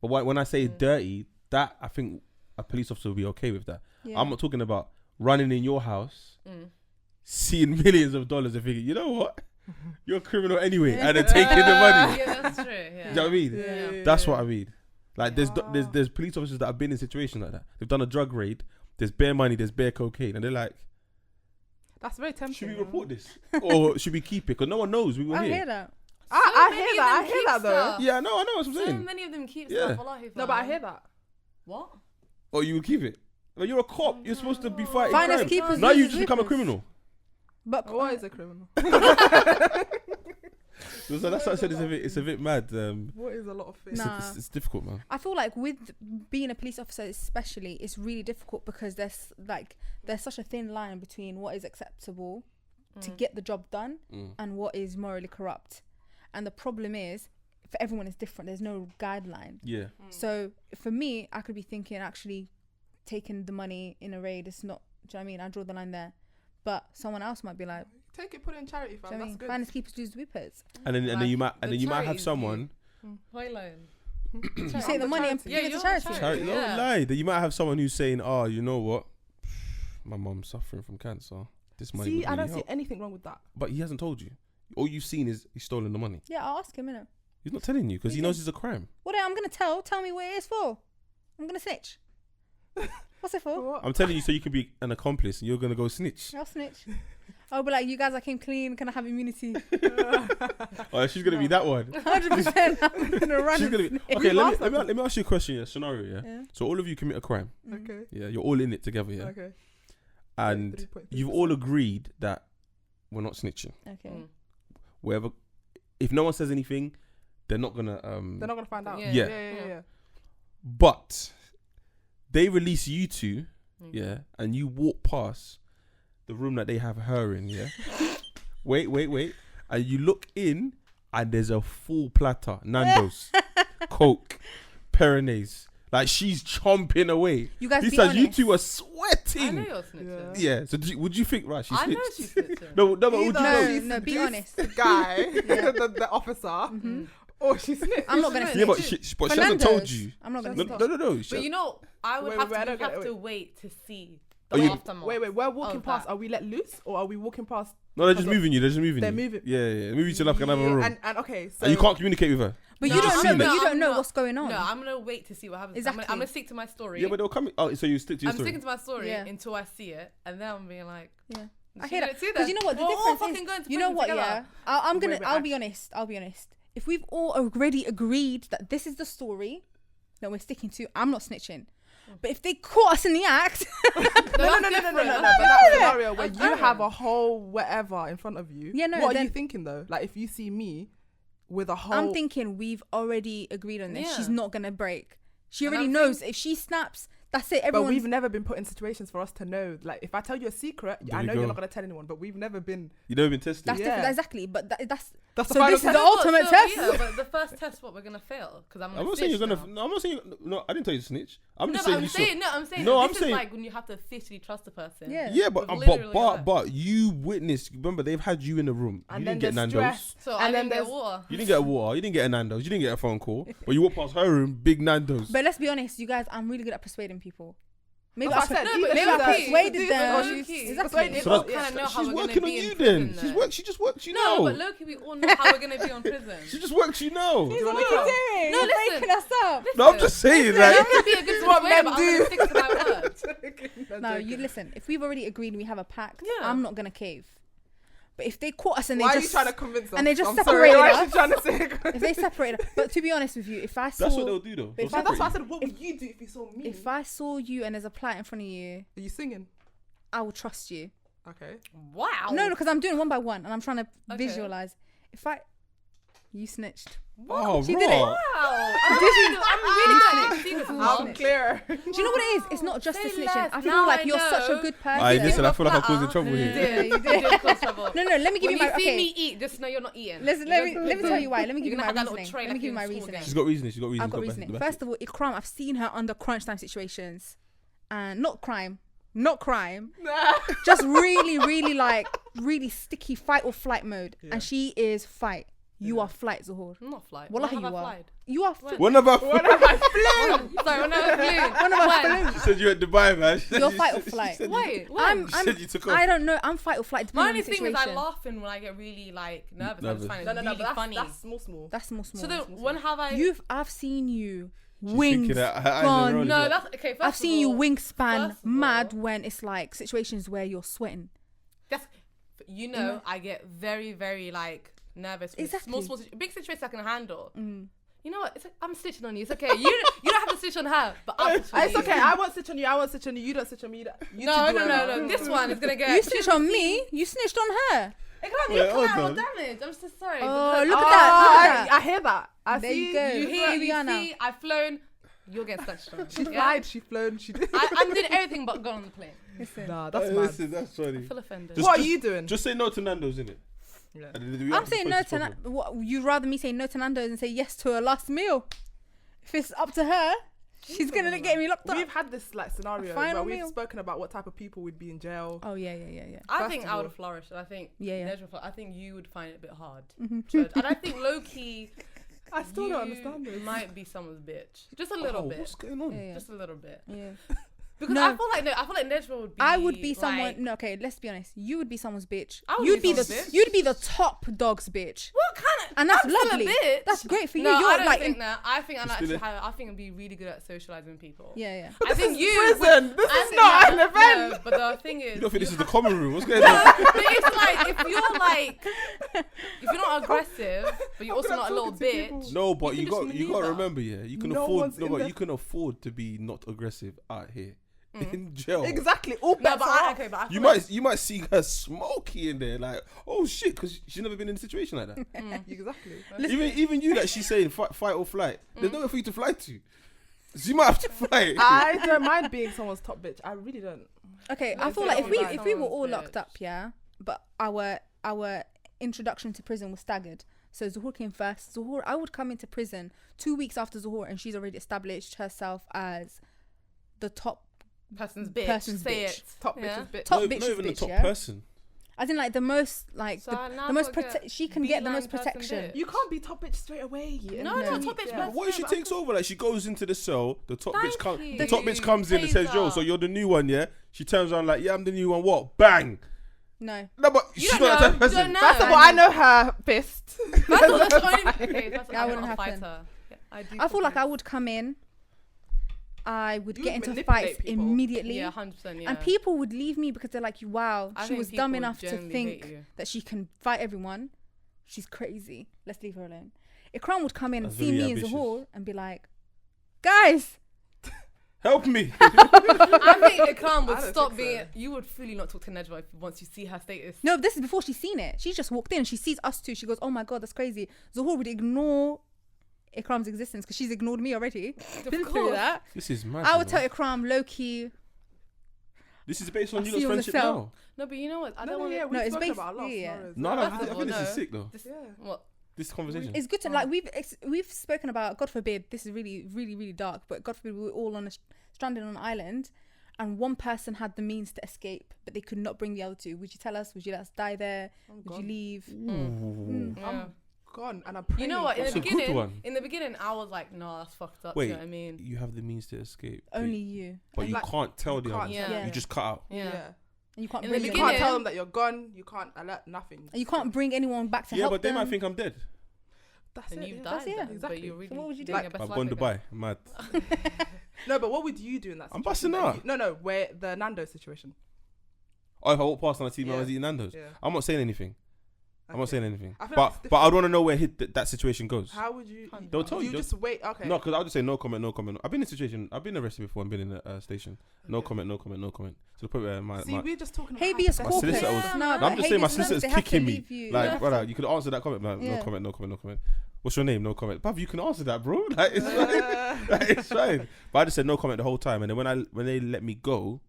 But when I say Mm. dirty, that I think a police officer will be okay with that. Yeah. I'm not talking about running in your house, Mm. seeing millions of dollars and thinking, you know what? You're a criminal anyway, and then taking the money. Yeah, that's true. Do Yeah. you know what I mean? Yeah. That's what I mean. Like there's Wow. there's police officers that have been in situations like that. They've done a drug raid. There's bare money. There's bare cocaine, and they're like, That's very tempting. should we report this or should we keep it? Because no one knows. We were I here. hear that. I many hear of that. them I hear keep that though. stuff. Yeah, I know what I'm So saying. many of them keep Yeah. stuff. Wallahi, No, but I fam. hear that. What? Or you will keep it. But you're a cop. You're supposed to be fighting Finders crime. keepers, Now you losers, just become a weepers. criminal. But What is a criminal? So that's what I said. It's a bit mad. What is a lot of things? Nah. It's difficult, man. I feel like with being a police officer especially, it's really difficult because there's such a thin line between what is acceptable to get the job done and what is morally corrupt. And the problem is, for everyone it's different. There's no guideline. Yeah. So for me, I could be thinking actually taking the money in a raid is not, do you know what I mean? I draw the line there. But someone else might be like, Take it, put it in charity, do fam. you know what I That's mean? good. Finders keepers, losers, weepers. And then Like, you might the have charities someone. Highline. You take the money and charity. give it to you're charity. charity. Charity, Yeah. don't lie. Then you might have someone who's saying, "Oh, you know what? My mom's suffering from cancer. This money See, would I really don't see help." anything wrong with that. But he hasn't told you. All you've seen is he's stolen the money. Yeah, I'll ask him, innit? He's not telling you because he He knows it's a crime. What I'm going to tell me what it is for. I'm going to snitch. What's it for? What? I'm telling you so you can be an accomplice and you're gonna go snitch. I'll snitch. I'll be like, you guys, I came clean. Can I have immunity? Oh, she's gonna be that one. 100%. I'm going to run. She's and gonna be snitch. okay. We've asked Let me ask you a question. Yeah, scenario. Yeah. Yeah. So all of you commit a crime. Okay. Yeah, you're all in it together. Yeah. Okay. And 3.3%. you've all agreed that we're not snitching. Okay. Mm. Wherever, if no one says anything, they're not gonna. They're not gonna find out. Yeah. Yeah. Yeah. But they release you two, Mm. yeah, and you walk past the room that they have her in, yeah. wait, and you look in, and there's a full platter, Nando's, Coke, Pyrenees, like she's chomping away. You guys He be says honest. you two are I know sweating. you're snitching. Yeah. So would you think, right? She's I know snitched? she's snitching. No, but would you Either know? she No, be seduced honest. The guy, Yeah. the officer, Mhm. or she snitched. I'm not going to Yeah, snitch. Yeah, but she hasn't Fernando's, told you. I'm not going No, to no, snitch. no. But you know, I would Wait, have wait, I to, don't you get have it, to wait to see Are the you- aftermath. Wait, we're walking of past. that. Are we let loose, or are we walking past? No, they're just moving you. They're just moving They're you. moving- Yeah. Moving to like another room. And okay, so And you can't communicate with her. But No, you don't I've know. seen But it. you don't I'm know not- what's going on. No, I'm gonna wait to see what happens. Exactly. I'm gonna stick to my story. Yeah, but they'll come. Oh, so you stick to your I'm story. sticking to my story Yeah. until I see it, and then I'm being like, Yeah. I she hear didn't that. see Because you know what the We're all difference fucking is. going to You know prison what? together. Yeah, I'll be Wait, honest. If we've all already agreed that this is the story that we're sticking to, I'm not snitching. But if they caught us in the act, no. But that scenario where you have a whole whatever in front of you. Yeah, no, What are then- you thinking though? Like if you see me with a whole. I'm thinking we've already agreed on this. Yeah. She's not gonna break. She And already I'm knows if she snaps, That's it. But Everyone's we've never been put in situations for us to know. Like, if I tell you a secret, There I we know go. you're not gonna tell anyone. But we've never been. You never been tested. that's Yeah. different. Exactly. But that's The so final this is test. the ultimate test. Yeah, but the first test, what we're gonna fail? Because I'm I'm not saying you're snitch gonna. now. No, I'm not saying. No, I didn't tell you to snitch. I'm No, just but saying I'm you saying, should. no, I'm saying, No, this I'm is saying- like when you have to officially trust a person. Yeah. Yeah, We've literally got- but you witnessed. Remember, they've had you in the room. And You then didn't get there's Nando's. stress. So And I then didn't get there's- water. You didn't get a water. You didn't get a Nando's. You didn't get a phone call. But you walked past her room, big Nando's. But let's be honest, you guys. I'm really good at persuading people. Maybe That's what I said. No, but maybe I low-key, persuaded them. low-key. Exactly. Persuaded. So We that's- kind of know how she's we're working gonna on be you in then. prison. Though. She just worked you No, know. but low-key, we all know how we're gonna be on prison. She just worked you know. You wanna What come? are you doing? No, You're listen. breaking us up. No, I'm just saying I'm like. gonna be a good what persuader, men but I'm do. gonna stick to my word. No, you listen. If we've already agreed we have a pact, Yeah. I'm not gonna cave. But if they caught us and they Why are you just trying to convince us? and they just I'm sorry, separated why us. are you trying to say? if they separated, but to be honest with you, if I saw That's what they'll do though. They'll If I- That's why I separate said, what would you do if you saw me? if I saw you and there's a plight in front of you, Are you singing? I will trust you. Okay. Wow. No, because I'm doing one by one and I'm trying to Okay. visualize. If you snitched. you. Oh, She did it. raw. Wow. I'm really glad you see this I'm one. clear. Do you know what it is? It's not just Say the snitching. less. I feel Now like I you're such a know. good person. Alright, listen, I feel like I'm Platter. causing trouble You here. did. You did cause trouble. No, let me give When you my see okay. me eat, just know you're not eating. Let me tell you why. Let me give you You're my gonna have that little reasoning. tray Let me like give you in my school reasoning. again. She's got reasoning. She's got reasoning. I've got reasoning. First of all, Ikram, I've seen her under crunch time situations, and not crime, just really like really sticky fight or flight mode, and she is fight. You are flight, Zuhur. I'm not flight. Wallahi, When have you I are. flied? You are. When? One of our. Sorry, when I was One of us flew. She said you at Dubai, man. You're fight or flight. Wait, I'm. She said you took off. I don't know. I'm fight or flight. My Depending on only the thing is I situation. laughing when I get really like nervous. I Nervous. just find it No, really but funny. that's small. That's more small. So then, when have I? I've seen you She's wings thinking that her eyes are gone. rolling. No, that's okay. First I've seen you all, wingspan first of mad all- when it's like situations where you're sweating. That's you know, I get very, very like nervous with Exactly. small big situations I can handle. Mm. You know what? It's like, I'm stitching on you. It's okay. You don't have to stitch on her, but I'll stitch on It's you. okay. I won't stitch on you. I won't stitch on you. You don't stitch on me. You No, two do whatever. no. This one is gonna get. You snitched on me. You snitched on her. It can't be Wait, hold collateral on. damage. I'm so sorry. Oh, because- look at that. I hear that. I There see. you go. You hear, Here we you are now. see, I've flown. You'll get snatched on. She Yeah? lied. She flown. She did. I'm doing everything but go on the plane. Listen. Nah, that's Hey, mad. listen, that's funny. I feel offended. Just- What are you doing? Just say no to Nando's, innit? Yeah. I'm saying no to what you'd rather me say no to Nando's and say yes to her last meal. If it's up to her, she's gonna get me locked up. We've had this like scenario A final where we've meal. spoken about what type of people would be in jail. Oh yeah. I First think of I would all- have flourished. And I think Yeah. I think you would find it a bit hard. Mm-hmm. And I think low key, I still don't understand this. might be someone's bitch. Just a little bit. What's going on? Yeah. Just a little bit. Yeah. Because No. I feel like Nejma would be. I would be someone. like- No, okay. Let's be honest. You would be someone's bitch. I would You'd be be the. someone's bitch. You'd be the top dog's bitch. What kind of? And that's I'm still a lovely. bitch. That's great for you. No, You're I don't like. think that. I think I'm You're actually. still I think I'd be really good at socializing people. Yeah. I think you. Prison. This I is think- not an no, event. no, but the thing is, You don't think this you is the have- common room? What's going on? But it's like if you're not aggressive, but you're also I'm not a little talking to bitch. people. No, but You you can got just you got to maneuver. remember, yeah. You can No afford one's no, in but there. you can afford to be not aggressive out here in jail. Exactly. All No, bets but are I, off. okay, but I feel You like, might see her smoky in there, like oh shit, because she's never been in a situation like that. Exactly. even you, like she's saying fight or flight. There's nowhere for you to fly to, so you might have to fight. I don't mind being someone's top bitch. I really don't. Okay. No, I feel so like don't if we were someone's all bitch. locked up, yeah, but our introduction to prison was staggered. So Zuhur came first. I would come into prison 2 weeks after Zuhur, and she's already established herself as the top person's bitch. Person's Say bitch. it. Top Yeah. bitches bitch. top not bitch, even the bitch, top yeah? person. As in like the most like So now the most I've got to get she can get the beeline most person protection. bitch. You can't be top bitch straight away. No, No. top bitch. Yeah. person, What if she but takes over? Like she goes into the cell, the top bitch Thank you. the top bitch comes in and says, "Yo, Tazer. so you're the new one, yeah?" She turns around like, "Yeah, I'm the new one." What? Bang! No. No, but You she's don't not know. that You person. don't know. First of all, I know her fist. That's all. That's only. Okay, that's That I'm wouldn't not a happen. fighter. Yeah, I do. I feel like fight. I would come in. I would You get would into manipulate fights people. immediately. Yeah, 100%. Yeah. And people would leave me because they're like, wow, I she think was people dumb would enough to genuinely hate think you. that she can fight everyone. She's crazy. Let's leave her alone. Ikram would come in and That's see very me ambitious. in Zuhur and be like, guys, Help me. I think Ikram would I don't stop think so. being. You would fully not talk to Nejma once you see her status. no, this is before she's seen it. She just walked in. She sees us two. She goes, oh my God, that's crazy. Zuhur would ignore Ikram's existence because she's ignored me already. Been through course. that. This is mad. I would you know. tell Ikram low key. This is based on I'll you see lot's you on the friendship cell. now. No, but you know what? I No, don't want yeah, to. we've it's spoken based- about a lot of yeah. scenarios. No, First I of think all, this no. is sick though. Yeah. What? This conversation. It's good to like we've spoken about. God forbid, this is really really really dark. But God forbid, we were all on stranded on an island, and one person had the means to escape, but they could not bring the other two. Would you tell us? Would you let us die there? Would you leave? Yeah. I'm gone, and I'm praying. You know what? That's a good one. In the beginning, I was like, no, that's fucked up. Wait, You know what I mean? you have the means to escape. Only you. But you Like, can't tell the can't others. tell them. You just cut out. Yeah. And you can't In bring the You them. can't beginning- tell them that you're gone. You can't alert nothing. And you can't bring anyone back to Yeah, help but they them. might think I'm dead. That's And it. you've yeah. died. That's it, Then, exactly. But you're really So what would you do? doing Like, your best I've life gone again. Dubai. Mad. No, but what would you do in that I'm situation? busting up. No, where the Nando situation. Oh, if I walk past and I see Yeah. man eating Nando's, Yeah. I'm not saying anything. I'm not Okay. saying anything. I feel like But it's but different. I'd want to know where that situation goes. How would you? They'll tell You you. just wait. Okay. No, because I'll just say no comment, no comment. I've been in a situation. I've been arrested before and been in a station. No Okay. comment, no comment, no comment. To the point where my We're just talking about Habeas My corpus. solicitor was- No, No, but I'm just saying my habeas corpus, sister's they have to kicking me. leave you. Like, Yeah. brother, you could answer that comment. Like, Yeah. no comment, no comment, no comment. What's your name? No comment. Bruv, you can answer that, bro. Like, it's fine. Like, it's fine. But I just said no comment the whole time. And then when they let me go,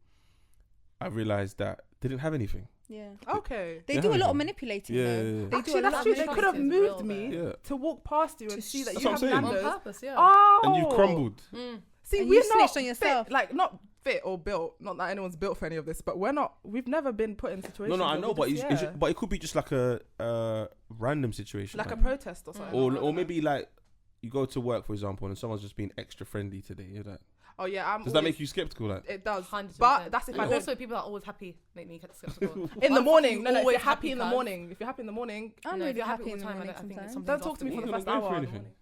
I realized that they didn't have anything. Yeah. Okay. They Yeah, do a lot yeah. of manipulating. Yeah, though. yeah, yeah. They do Actually, a lot that's of true. They could have manipulating. moved Real me Yeah. to walk past you and To see that That's you what have I'm saying. On Nando's. purpose, yeah. Oh. And you crumbled. See, And we're you not snitched on yourself. fit, like not fit or built. Not that anyone's built for any of this, but we're not. We've never been put in situations. No, I where know, we but just- but it could be just like a random situation. like a like- protest or something. or maybe like you go to work, for example, and someone's just being extra friendly today. You're like, Oh yeah, does that make you skeptical? Like, It does. 100%. But that's if and I don't. also people that are always happy make me skeptical. In the I'm morning, no, if always you're happy in the cuz. morning, if you're happy in the morning, I'm No, if really you're happy happy in the all the time, morning I think sometimes. something's don't off talk to me with for you. the You're first not going hour. for in the anything. morning.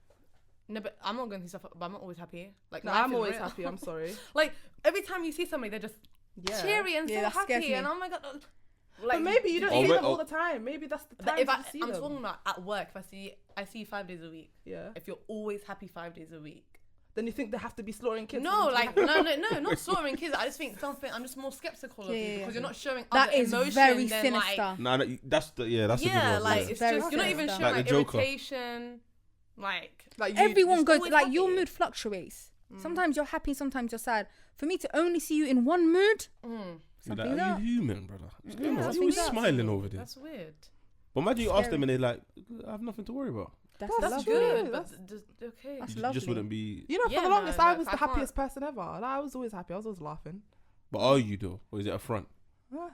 No, but I'm not going through stuff, but I'm not always happy. Like, No, life I'm is always real. happy. I'm sorry. Like, every time you see somebody, they're just Yeah. cheery and Yeah, so that scares happy. me. And oh my God. But maybe you don't Oh, see wait, them all oh. the time. Maybe that's the But time if to see I'm them. talking about at work, if I see you 5 days a week. Yeah. If you're always happy 5 days a week. Then you think they have to be slaughtering kids? No, for them to like be happy? no, not slaughtering kids. I just think something. I'm just more skeptical of Yeah, you yeah, because yeah. you're not showing That other is emotion very than sinister. like nah, that's the that's a good yeah, one. like Yeah. it's Very just you're not even sinister. showing Like like the Joker. irritation. Like Like you, Everyone goes always like your happy. mood fluctuates. Sometimes you're happy, sometimes you're sad. For me to only see you in one mood, You're like, something's are up. you human, brother? What's going on? Yeah, Why are you always something's up. smiling over there? That's weird. But imagine you ask Scary. them and they're like, I have nothing to worry about. That's That's lovely. good, That's- but just okay. That's You lovely. just wouldn't be. You know, for Yeah, the no, longest, no, I was I the can't. happiest person ever. Like, I was always happy. I was always laughing. But are you though, or is it a front? Ah.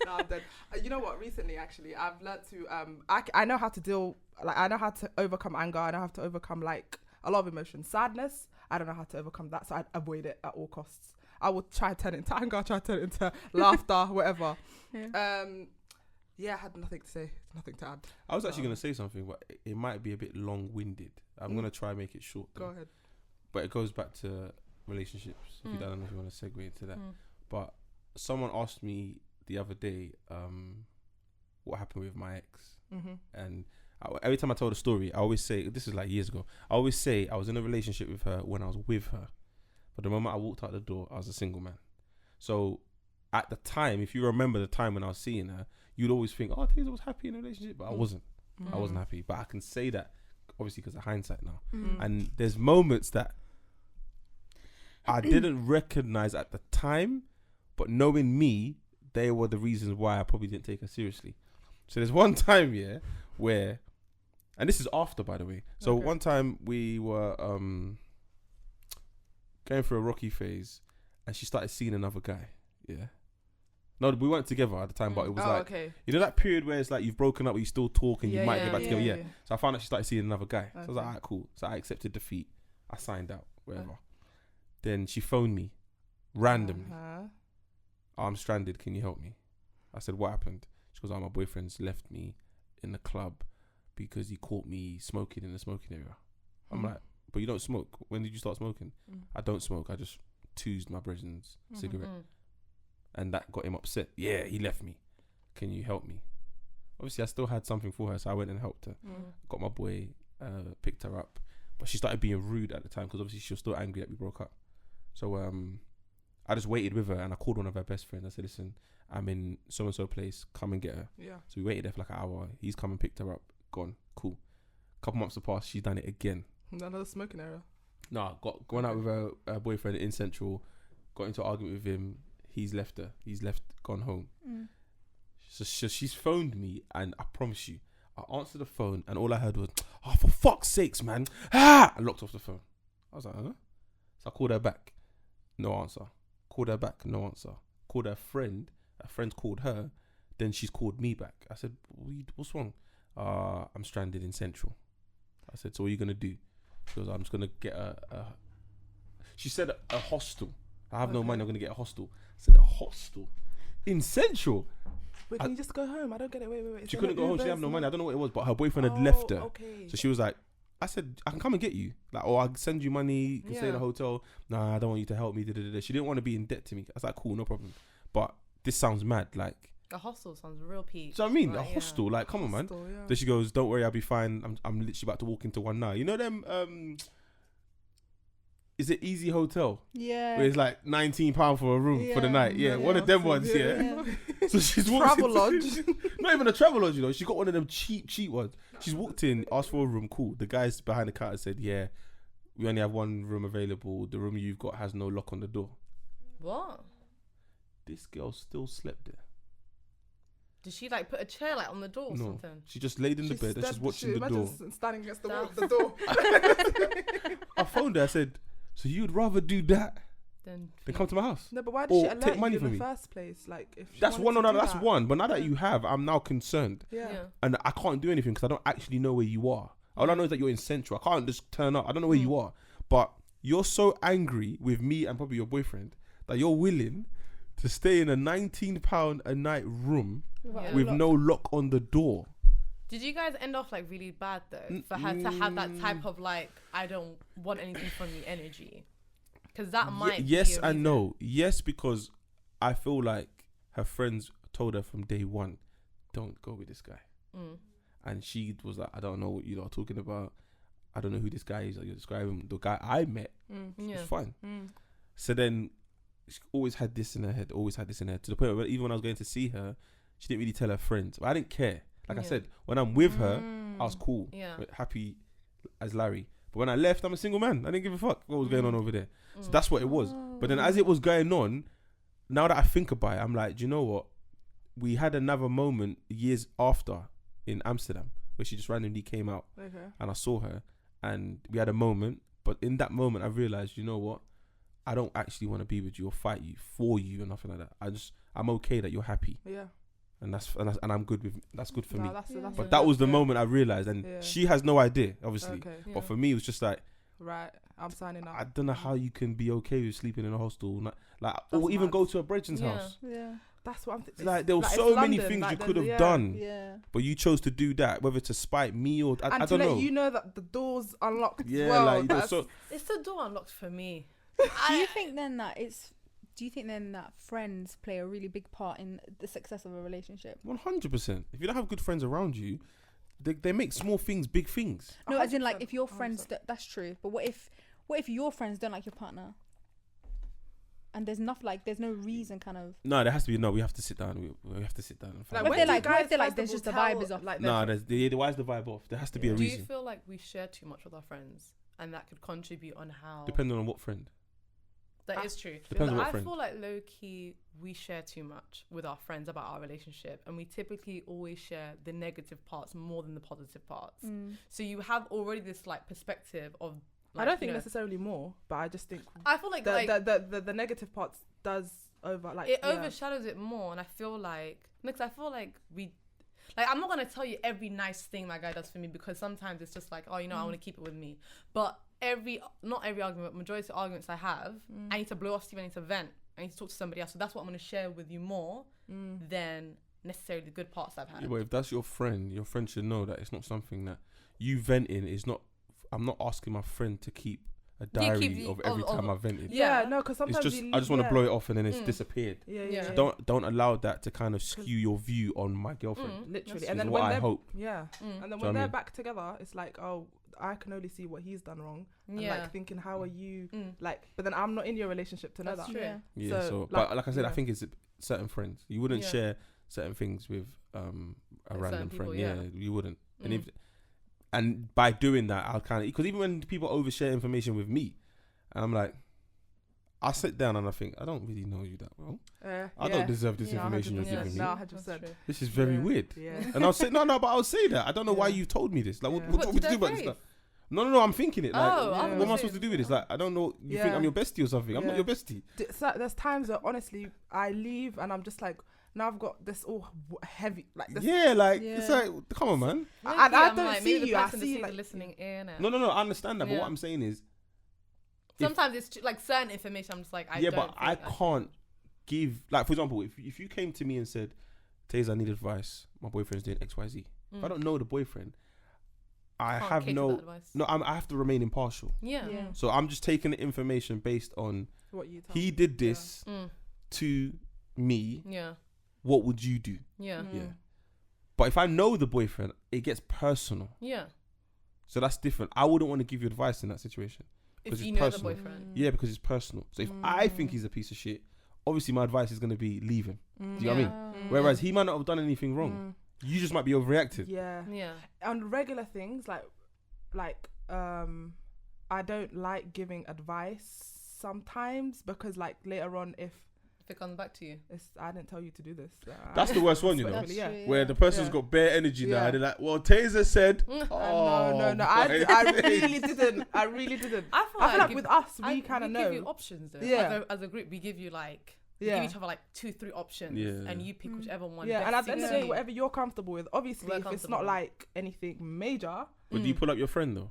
No, I'm dead. You know what? Recently, actually, I've learned to. I know how to deal. Like, I know how to overcome anger. I know how to overcome like a lot of emotions. Sadness, I don't know how to overcome that, so I avoid it at all costs. I will try to turn it into anger. Try to turn it into laughter, whatever. Yeah, I had nothing to say. Nothing to add. I was actually gonna say something, but it might be a bit long-winded. I'm gonna try and make it short. Go though. ahead. But it goes back to relationships. If you don't know if you want to segue into that. Mm. But someone asked me the other day, what happened with my ex, Mm-hmm. and every time I tell the story, I always say, this is like years ago, I always say I was in a relationship with her when I was with her, but the moment I walked out the door, I was a single man. So at the time, if you remember the time when I was seeing her, you'd always think, oh, Tazer was happy in a relationship, but I wasn't. I wasn't happy. But I can say that obviously because of hindsight now. And there's moments that I didn't recognize at the time, but knowing me, they were the reasons why I probably didn't take her seriously. So there's one time, where, and this is after, by the way. So one time we were going through a rocky phase, and she started seeing another guy. Yeah. No, we weren't together at the time, but it was okay. you know that period where it's like you've broken up, but you still talk, and you might get back together. Yeah. yeah. So I found out she started seeing another guy. So I was like, Okay. alright, cool. So I accepted defeat. I signed out, whatever. Then she phoned me randomly. Uh-huh. I'm stranded. Can you help me? I said, what happened? She goes, my boyfriend's left me in the club because he caught me smoking in the smoking area. I'm like, but you don't smoke. When did you start smoking? I don't smoke. I just toozed my brethren's cigarette. And that got him upset. Yeah, he left me. Can you help me? Obviously, I still had something for her, so I went and helped her. Got my boy, picked her up. But she started being rude at the time because obviously she was still angry that we broke up. So I just waited with her and I called one of her best friends. I said, listen, I'm in so-and-so place. Come and get her. Yeah. So we waited there for like an hour. He's come and picked her up. Gone. Cool. Couple months have passed. She's done it again. Another smoking area. Nah, gone out with her boyfriend in Central. Got into an argument with him. He's left her. Gone home. So she's phoned me, and I promise you, I answered the phone, and all I heard was, "Oh, for fuck's sakes, man!" I locked off the phone. I was like, "Huh?" So I called her back. No answer. Called her back. No answer. Called her friend. Her friend called her. Then she's called me back. I said, "What's wrong?" I'm stranded in Central. I said, "So what are you gonna do?" She goes, "I'm just gonna get a." She said a hostel. I have no money. I'm gonna get a hostel. I said a hostel in Central. Wait, can you just go home? I don't get it. Wait. She couldn't go home. She didn't have no money. I don't know what it was, but her boyfriend had left her. Okay. So she was like, I said, I can come and get you. Like, or I'll send you money. You can stay in a hotel. Nah, I don't want you to help me. She didn't want to be in debt to me. I was like, cool, no problem. But this sounds mad. Like, a hostel sounds real peak. So I mean, a hostel. Like, come on, man. Yeah. Then she goes, don't worry, I'll be fine. I'm literally about to walk into one now. You know them, is it Easy Hotel? Yeah. Where it's like £19 for a room for the night. Yeah, one of them ones, yeah. So she's walked Travel lodge. Not even a travel lodge, you know. She got one of them cheap ones. She's walked in, asked for a room, cool. The guys behind the counter said, yeah, we only have one room available. The room you've got has no lock on the door. What? This girl still slept there. Did she like put a chair like on the door or something? She just laid in the bed and she's watching the door. Standing against the door. I phoned her, I said, so you'd rather do that than come to my house? No, but why did she alert take money you from in me? the first place? Like, if that's one. That's one. But now that you have, I'm now concerned. Yeah. And I can't do anything because I don't actually know where you are. All I know is that you're in Central. I can't just turn up. I don't know where you are. But you're so angry with me and probably your boyfriend that you're willing to stay in a £19 a night room with no lock on the door. Did you guys end off like really bad though for her to have that type of like, I don't want anything from you energy? Because that might be yes a and reason. no. Yes, because I feel like her friends told her from day one, don't go with this guy. And she was like, I don't know what you are talking about. I don't know who this guy is. Like, you're describing the guy I met. It's fine. So then she always had this in her head, to the point where even when I was going to see her, she didn't really tell her friends. But I didn't care. Like I said, when I'm with her, I was cool, happy as Larry. But when I left, I'm a single man. I didn't give a fuck what was going on over there. So that's what it was. But then as it was going on, now that I think about it, I'm like, do you know what? We had another moment years after in Amsterdam where she just randomly came out and I saw her and we had a moment. But in that moment, I realized, you know what? I don't actually want to be with you or fight you for you or nothing like that. I'm okay that you're happy. Yeah. And I'm good with that's good for me. But that was the moment I realized, and she has no idea, obviously. But for me, it was just like, right, I'm signing up. I don't know how you can be okay with sleeping in a hostel, or even go to a Bridgen's house. Yeah, that's what I'm thinking. Like there were so many things you could have done, but you chose to do that, whether to spite me or I don't know. You know that the door's unlocked. Yeah, well. It's the door unlocked for me. Do you think then that friends play a really big part in the success of a relationship? 100%. If you don't have good friends around you, they make small things big things. No, as in like if your friends, that's true. But what if your friends don't like your partner? And there's no reason kind of. No, there has to be. No, we have to sit down. We have to sit down. And find what if they're like, there's just the vibe is off. Like why is the vibe off? There has to be a reason. Do you feel like we share too much with our friends, and that could contribute on how? Depending on what friend. That is true. Depends on what I friend. feel like low key we share too much with our friends about our relationship, and we typically always share the negative parts more than the positive parts. So you have already this like perspective of. Like, I don't think necessarily more, but I just think I feel like the negative parts does overshadows it more, and I feel like we. Like, I'm not going to tell you every nice thing my guy does for me, because sometimes it's just like, oh, I want to keep it with me. But not every argument, but majority of arguments I have, I need to blow off steam, I need to vent, I need to talk to somebody else. So that's what I'm going to share with you more than necessarily the good parts I've had. Yeah, but if that's your friend should know that it's not something that you venting is not. I'm not asking my friend to keep a diary of every time I vented. Yeah, no, because sometimes it's just I just want to blow it off and then it's disappeared. Yeah. So don't allow that to kind of skew your view on my girlfriend. Literally, and then what when I hope. and then when they're back together, it's like, oh, I can only see what he's done wrong. And like thinking, how are you like? But then I'm not in your relationship to know that. True. Yeah. So but like I said, I think it's certain friends. You wouldn't share certain things with a random friend. Yeah, you wouldn't. And by doing that, I'll kind of, because even when people overshare information with me, and I'm like, I sit down and I think, I don't really know you that well. I don't deserve this information you're giving me. No, 100%. This is very weird. Yeah. And I'll say, but I'll say that. I don't know why you told me this. Like, what do you want me to do about this stuff? No, I'm thinking it. Like, what am I supposed to do with this? Like, I don't know. You think I'm your bestie or something? I'm not your bestie. There's times where, honestly, I leave and I'm just like, now I've got this all heavy, like this. It's like, come on, man. And I don't see you. I see like listening ear now. No, I understand that. But what I'm saying is, sometimes it's like certain information. I'm just like, I can't give. Like, for example, if you came to me and said, Tazer, I need advice. My boyfriend's doing X, Y, Z. If I don't know the boyfriend, I have I have to remain impartial. Yeah. So I'm just taking the information based on what you told he did this to me. Yeah. What would you do? Yeah. But if I know the boyfriend, it gets personal. Yeah. So that's different. I wouldn't want to give you advice in that situation. If you know the boyfriend. Yeah, because it's personal. So if I think he's a piece of shit, obviously my advice is going to be leave him. Do you know what I mean? Whereas he might not have done anything wrong. You just might be overreacting. Yeah. On regular things, like I don't like giving advice sometimes because like later on if it comes back to you, I didn't tell you to do this. That's the worst one, you know, where the person's got bare energy now. They're like, well, Tazer said. No, I really didn't. I feel like with us, we kind of know. We give you options though. Yeah. As a group, we give you like. We give each other like 2-3 options, and you pick whichever one. Yeah, and at the end of the day, whatever you're comfortable with. Obviously, if it's not like anything major. But do you pull up your friend though?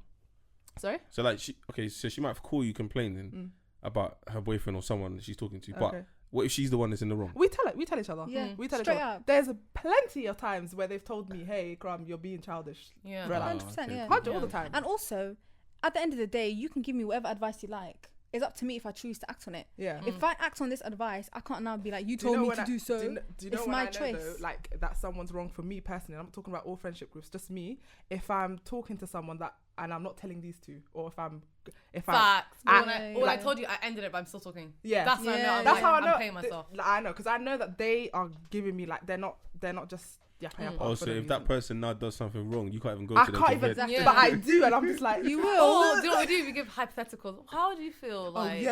Sorry. So like, so she might call you complaining about her boyfriend or someone that she's talking to, but what if she's the one that's in the wrong? We tell each other. Yeah, we tell each other. Up. There's plenty of times where they've told me, "Hey, Kram, you're being childish." Yeah, 100%. Yeah, 100 all the time. And also, at the end of the day, you can give me whatever advice you like. It's up to me if I choose to act on it. Yeah. If I act on this advice, I can't now be like, you told me to do so. Do you know it's my choice. Though, like that someone's wrong for me personally. I'm not talking about all friendship groups, just me. If I'm talking to someone that and I'm not telling these two, or if facts. I told you I ended it, but I'm still talking. Yeah. That's how I know. That's how I know. I'm paying myself. I know because I know that they are giving me like they're not just. So if that person now does something wrong, you can't even go to them. I can't even, but I do, and I'm just like, you will. Do you know what we do? We give hypotheticals. How do you feel? Like,